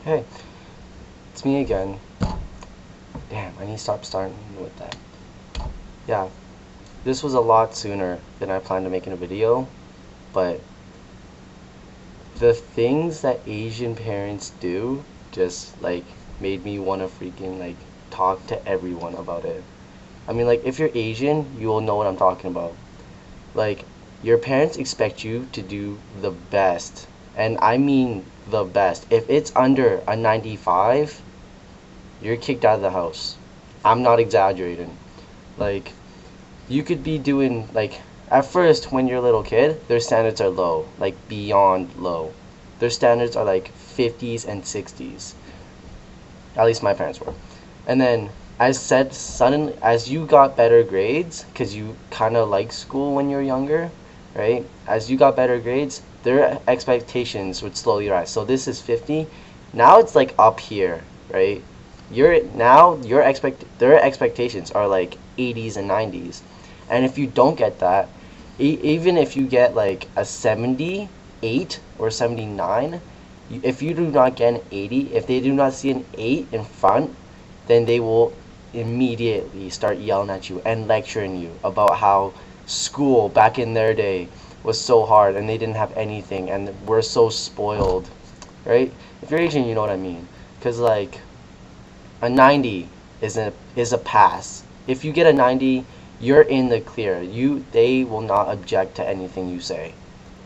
Hey, it's me again. Damn, I need to stop starting with that. Yeah, this was a lot sooner than I planned to make in a video, but the things that Asian parents do just like made me want to freaking like talk to everyone about it. I mean, like, if you're Asian, you will know what I'm talking about. Like, your parents expect you to do the best, and I mean the best. If it's under a 95, you're kicked out of the house. I'm not exaggerating. Like, you could be doing, like, at first, when you're a little kid, their standards are low, like, beyond low. Their standards are like 50s and 60s. At least my parents were. And then, as said, suddenly, as you got better grades, because you kind of like school when you're younger, right? As you got better grades, their expectations would slowly rise. So this is 50. Now it's like up here, right? Their expectations are like 80s and 90s. And if you don't get that, even if you get like a 78 or 79, if you do not get an 80, if they do not see an 8 in front, then they will immediately start yelling at you and lecturing you about how school back in their day was so hard and they didn't have anything and we're so spoiled, right? If you're Asian, you know what I mean. Because, like, a 90 is a pass. If you get a 90, you're in the clear. They will not object to anything you say,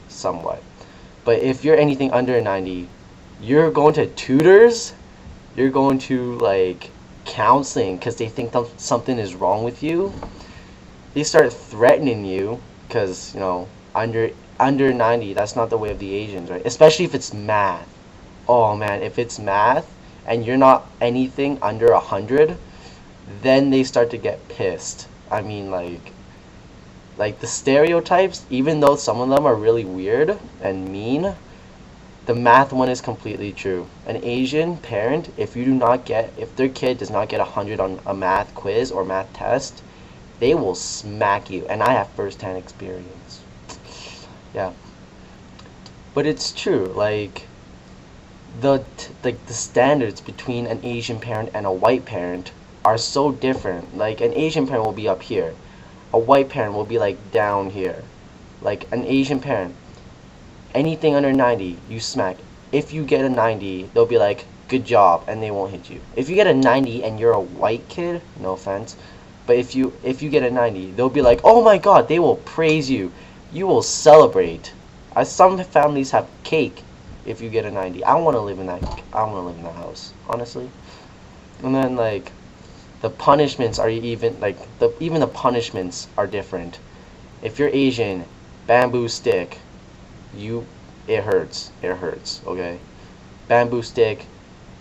somewhat. But if you're anything under a 90, you're going to tutors, you're going to, like, counseling because they think something is wrong with you. They start threatening you because, under 90, that's not the way of the Asians, right? Especially if it's math. Oh man, if it's math and you're not anything under 100, then they start to get pissed. I mean, like the stereotypes, even though some of them are really weird and mean, the math one is completely true. An Asian parent, if their kid does not get 100 on a math quiz or math test, they will smack you. And I have first-hand experience. Yeah. But it's true, like, the standards between an Asian parent and a white parent are so different. Like, an Asian parent will be up here. A white parent will be like down here. Like, an Asian parent, anything under 90, you smack. If you get a 90, they'll be like, good job, and they won't hit you. If you get a 90 and you're a white kid, no offense, but if you get a 90, they'll be like, oh my god, they will praise you. You will celebrate. Some families have cake if you get a 90. I want to live in that house, honestly. And then, like, the punishments are even the punishments are different. If you're Asian, bamboo stick, it hurts. It hurts, okay? Bamboo stick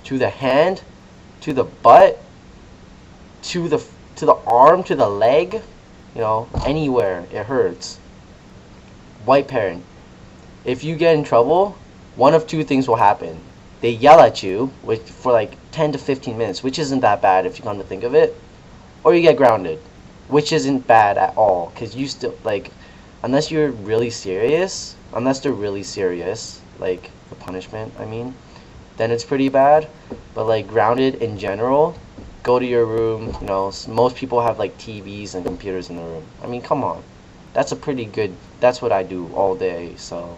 to the hand, to the butt, to the arm, to the leg, anywhere it hurts. White parent, if you get in trouble, one of two things will happen. They yell at you for like 10 to 15 minutes, which isn't that bad if you come to think of it, or you get grounded, which isn't bad at all, because you still, like, unless they're really serious, like the punishment, I mean, then it's pretty bad. But, like, grounded in general, go to your room. Most people have like TVs and computers in the room. I mean, come on, that's what I do all day, so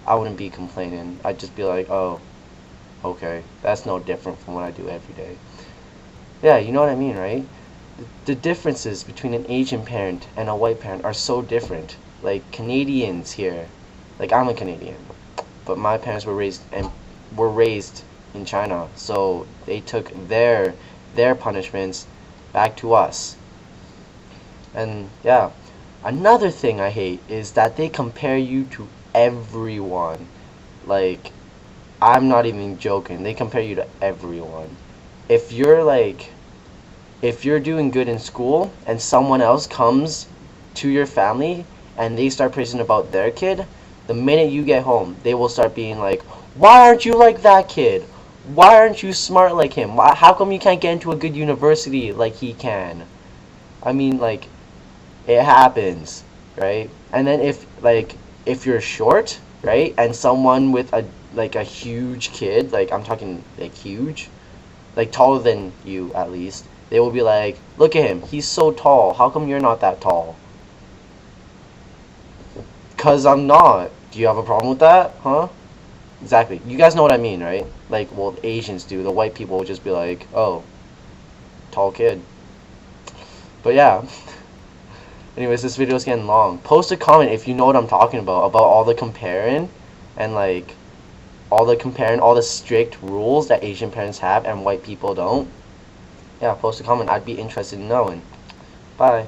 I wouldn't be complaining. I'd just be like, oh, okay, that's no different from what I do every day. Yeah, you know what I mean, right? The differences between an Asian parent and a white parent are so different. Like, Canadians here, like, I'm a Canadian, but my parents were raised in China, so they took their punishments back to us. And yeah, another thing I hate is that they compare you to everyone. Like, I'm not even joking. They compare you to everyone. If you're doing good in school and someone else comes to your family and they start praising about their kid, the minute you get home, they will start being like, why aren't you like that kid? Why aren't you smart like him? How come you can't get into a good university like he can? I mean, like, it happens, right? And then if you're short, right, and someone with like a huge kid, like I'm talking like huge, like taller than you at least, they will be like, look at him, he's so tall, how come you're not that tall? Cause I'm not. Do you have a problem with that? Huh? Exactly. You guys know what I mean, right? Like, well, Asians do. The white people will just be like, oh, tall kid. But yeah. Anyways, this video is getting long. Post a comment if you know what I'm talking about all the comparing and like all the strict rules that Asian parents have and white people don't. Yeah, post a comment. I'd be interested in knowing. Bye.